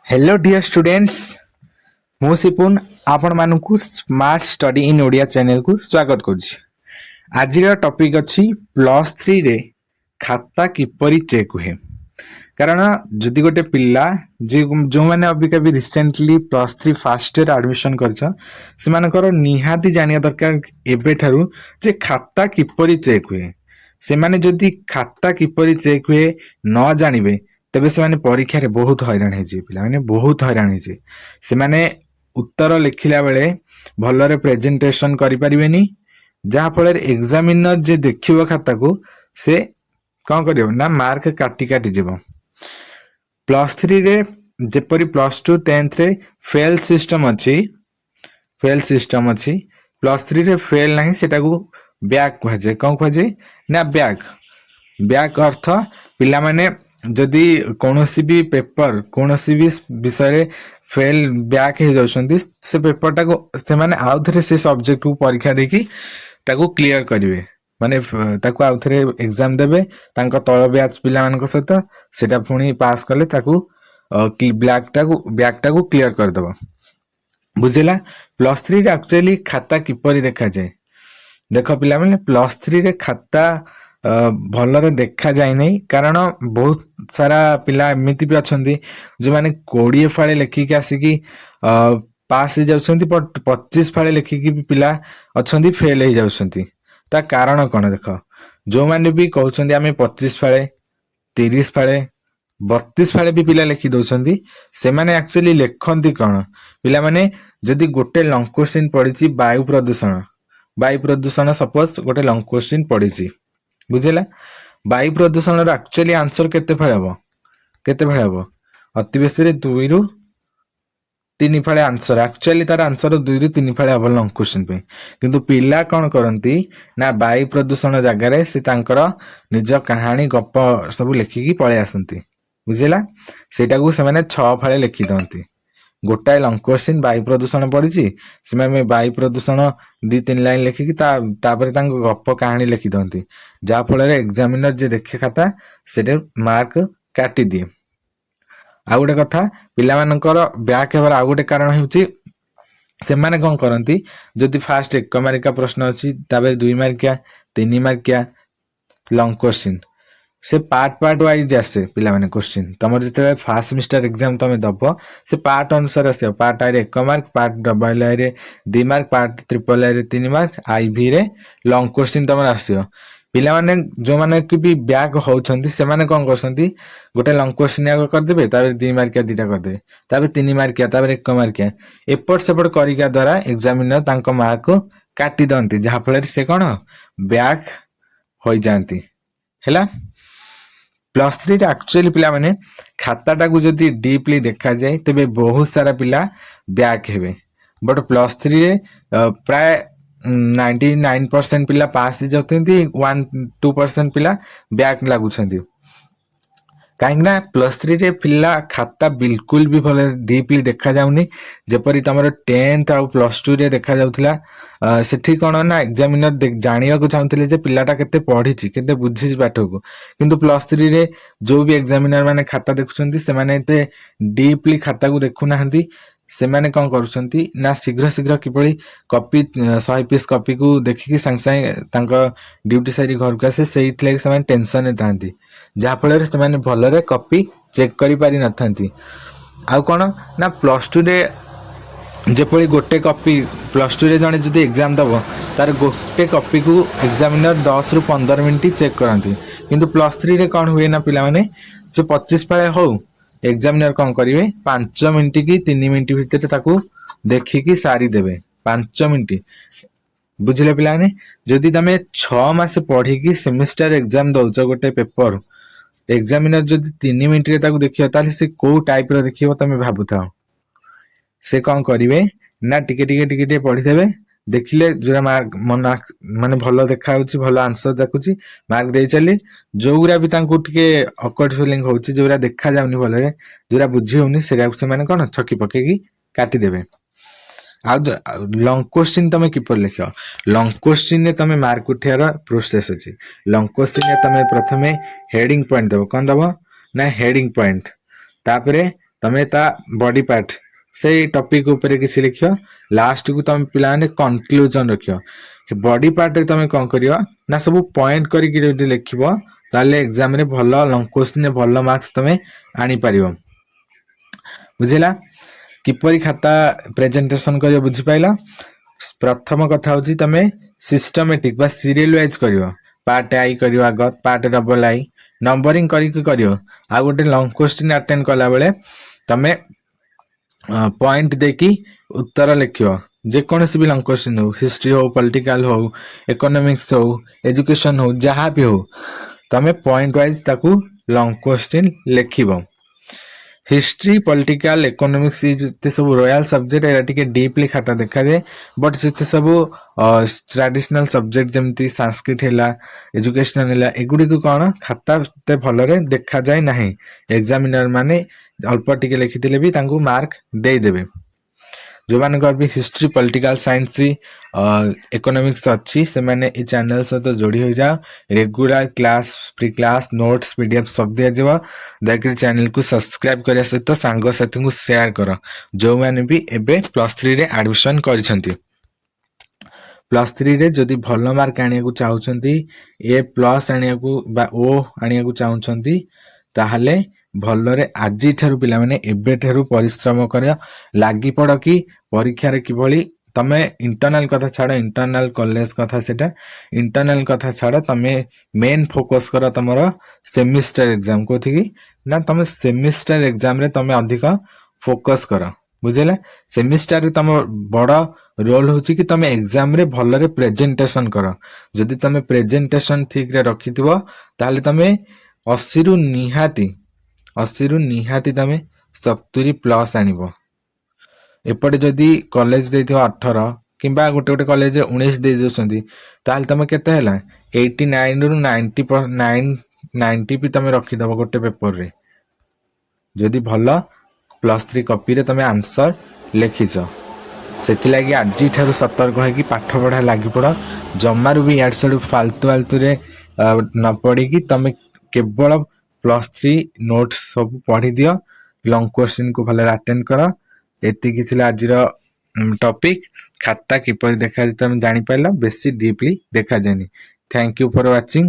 Hello dear students मु सिपुन आपण मानकु smart study in Odia channel को स्वागत करुछि। आज टॉपिक अछि +3 रे खाता किपरि चेक हुए। कारण जदि गोटे पिला जो माने अबिका भी रिसेंटली +3 फर्स्ट ईयर एडमिशन करछ से मानकर निहाती जानिया दरकार एबे थारु जे खाता किपरि चेक हुए। से माने जदि खाता किपरि चेक हुए न जानिबे तेबे से माने परीक्षा रे बहुत हैरान हे जे पिला माने बहुत हैरान हे जे से माने उत्तर लिखिला बेले भलरे प्रेजेंटेशन करि परिबेनी जहा फल एग्जामिनर जे देखिबो खाता को से कौन करियो ना मार्क काटी काटी जेबो। +3 रे जेपरि +2 10th रे फेल सिस्टम अछि +3 रे फेल नाही सेटा को बैक कह जे कौन कह जे ना बैक अर्थ पिला माने जदि कोनोसी भी पेपर कोनोसी भी विषय रे फेल बैक हे जाउछंती से पेपर टा को से माने आउ थरे से सब्जेक्ट को परीक्षा देखि ताको क्लियर करिवे माने ताको आउ थरे एग्जाम देबे तांको तळ बैच पिला मानक सहित सेटा पुनी पास करले ताको बैक टा को क्लियर कर देबो। बुझिला +3 रे एक्चुअली खाता किपरि देखा जाय देख पिला माने +3 रे खाता भलरे देखा जाए नहीं कारण बहुत सारा पिला एमती भी अच्छा जो माने 20 फाड़े लेखिक आसिकी पास हो जाउछंती 25 फाड़े लेखिकी भी पिला अच्छा फेल हो जाउछंती। ता कारण कौन देख जो माने भी कहउछंती आमे 25 फाड़े 30 फाड़े 32 फाड़े भी पिला लिखि दउछंती से माने एक्चुअली लेखंती कौन पिला माने जदि गोटे लॉन्ग क्वेश्चन पड़ीची वायु प्रदूषण सपोज गोटे लॉन्ग क्वेश्चन पड़ीची बुझेला वायु प्रदूषण एक्चुअली आंसर केते फाड़े हबो अति बेसी रे 2 रु 3 फाड़े आंसर एक्चुअली तार आंसर 2 रु 3 फाड़े हबो लॉन्ग क्वेश्चन पे किंतु पिला कोन करंती ना वायु प्रदूषण जगह रे से तांकर निज कहानी गप सब लिखिकी पळे आसंती बुझेला सेटा को से माने 6 फाड़े लिखि दंती गोटाए लॉन्ग क्वेश्चन वायु प्रदूषण पड़ीची से माने वायु प्रदूषण 2-3 लाइन लिखिकी तापर तांको गप कहानी लिखि दंती जा फल एग्जामिनर जे देखे खाता सेटे मार्क काटी दिए। आ गोटे कथा पिला मानकर बैक हेबार आ गोटे कारण हेउची से माने कोन करंती जदि फास्ट 1 मार्किया प्रश्न अछि ताबे 2 मार्किया 3 मार्किया लॉन्ग क्वेश्चन से पार्ट वाइज आसे पिला माने क्वेश्चन तमर जते फर्स्ट सेमेस्टर एग्जाम तमे दबो से पार्ट अनुसार आसे पार्ट आई रे 1 मार्क पार्ट डबल आई रे 2 मार्क पार्ट ट्रिपल आई रे 3 मार्क आईवी रे लॉन्ग क्वेश्चन तमर आसियो। पिला माने जो माने कि भी बैक होउछंती से माने कोन करसंती गोटे लॉन्ग क्वेश्चन या कर देबे ताबे 2 मार्किया 2टा कर देबे ताबे 3 मार्किया ताबे 1 मार्किया एपट सेपट करिका द्वारा एग्जामिनर तांको मार्क को काटी दंती जहा फल से कोन बैक होई जानती हैला। +3 रे एक्चुअली पिला माने खाता टा को जदि डीपली देखा जाए तबे बहुत सारा पिला बैक हेबे बट +3 रे प्राय 99% पिला पास हो जाउतंती 1-2% पिला बैक लागुछंती काहे ना +3 रे पिला खाता बिल्कुल भी भले डीपली देखा जाउनी जेपरि तमरो 10th आ +2 रे देखा जाउतला सेठी कोन ना एग्जामिनर जानिया को चाहतले जे पिलाटा केते पढिची केते बुझिची पाठ को किंतु +3 रे जो भी एग्जामिनर माने खाता देखुछंती से माने ते डीपली खाता को देखु नाहंती से माने कोन करूछंती ना शीघ्र किपरि कॉपी 100 पीस कॉपी को देखिकी संग संग तांको ड्यूटी सारी घर को आसे सेइथ लाग से माने टेंशन ने तांती जा फल से माने भलरे कॉपी चेक करि पारि नथांती। आ कोन ना +2 रे जेपरि गोटे कॉपी +2 रे जने जदि एग्जाम दबो तार गोटे कॉपी को एग्जामिनर 10 रु 15 मिनिट चेक करंती किंतु +3 रे कोन हुए ना पिला माने जो 25 पाए हो एग्जामिनर कोन करिवे 5 मिनिट की 3 मिनिट भीतर ताको देखिकी सारी देबे 5 मिनिट बुझले पिला माने जदि तमे 6 मास पढ़ी की सेमेस्टर एग्जाम दउछ गोटे पेपर एग्जामिनर जदि 3 मिनिट रे ताको देखियो ताले से को टाइप रो देखियो तमे भाबुथाओ से कौन करिवे ना टिके पढ़ी देबे देखिले जोरा मार्क मन माने भलो देखा होची भलो आंसर देखुची मार्क दे चली जोगुरा भी तांको टिके ऑकवर्ड फीलिंग होची जोरा देखा जाउनी भले जोरा बुझी होनी सेरा से माने कोन छकी पकेगी काटी देबे। आ लॉन्ग क्वेश्चन तमे किपर लिखियो लॉन्ग क्वेश्चन ने तमे मार्क उठेरा प्रोसेस अछि लॉन्ग क्वेश्चन ने तमे प्रथमे हेडिंग पॉइंट देबो कोन देबो ना हेडिंग पॉइंट तापरे तमे ता बॉडी पार्ट से टॉपिक ऊपर किसी लिख लास्ट को तुम पिलाने कंक्लूजन रख बॉडी पार्ट रे तुम कौन करियो ना सब पॉइंट करके जदि लिखिबो ताले एग्जाम रे भलो लॉन्ग क्वेश्चन रे भलो मार्क्स तमे आनी परियो बुझिला किपरि खाता प्रेजेंटेशन करियो बुझि पाइला प्रथम कथा होची तमे सिस्टमैटिक बा सीरियल वाइज करियो पार्ट आई करियो आग पार्ट डबल आई नंबरिंग करियो आ गोटे लॉन्ग क्वेश्चन अटेंड कला बेले तमे पॉइंट देखी उत्तर लिखियो जेकोसी भी लॉन्ग क्वेश्चन हो हिस्ट्री हो पॉलिटिकल हो इकोनॉमिक्स हो एजुकेशन हो जहाँ भी हो तमे पॉइंट वाइज ताकू लॉन्ग क्वेश्चन लिखिबो हिस्ट्री पॉलिटिकल इकोनॉमिक्स जिते सब रॉयल सब्जेक्ट एरा टिके डीपली खाता देखा जाए बट जिते सब ट्रेडिशनल सब्जेक्ट जमती संस्कृत हैला एजुकेशनल हैला एगुडी को कोन खाता ते भलरे देखा जाए नाही एग्जामिनर माने अल्प टिके लिखिथिले भी तांको मार्क दे देबे जो मान भी हिस्ट्री पॉलिटिकल साइंस इकोनॉमिक्स अच्छी से माने ई चैनल सहित जोड़ी हो जाओ regular class free class notes PDF सब दिया जाव दयकरी चैनल को सब्सक्राइब करने सहित सांग साथी को शेयर कर जो माने भी एबे +3 रे एडमिशन करिसंती +3 रे जदि भल मार्क आनिया को चाहउछंती A+ आनिया को बा O आनिया को चाहउछंती ताहले भलरे आजी ठारू पिला माने एबे ठारू परिश्रम करिया लागी पड़ कि परीक्षा रे किभली तमे इंटरनल कथा छाड़ इंटरनल कॉलेज कथा सेटा इंटरनल कथा छाड़ तमे मेन फोकस कर तमरो सेमिस्टर एग्जाम को थी ना तमे सेमिस्टर एग्जाम रे तमे अधिक फोकस कर बुझेला सेमिस्टर रे तम बड़ रोल होची कि तमे एग्जाम रे भलरे प्रेजेंटेशन कर जदि तमे प्रेजेंटेशन ठीक रे रखिथिबो ताले तमे 80 रु निहाती तमे 70+ आनिबो एपटे जदि कॉलेज देथिबो 18 किंबा गोटे गोटे कॉलेज 19 दे दोसंती ताल तमे केते हैला 89 रु 90 भी तमे रखि दबो गोटे पेपर रे जदि भलो +3 कॉपी रे तमे आंसर लिखिछ सेति लागि आजी ठारू सतर्क है कि पाठ पढ़ा लागि पड़ जमारू भी याड सड फालतू रे न पड़ी कि तमे केवल +3 नोट्स सब पढ़ी दियो लॉन्ग क्वेश्चन को भले अटेंड करो एति कि थिला आजिर टॉपिक खाता किपर देखा तुम जानि पाइला बेसी डीपली देखा जानी थैंक यू फॉर वाचिंग।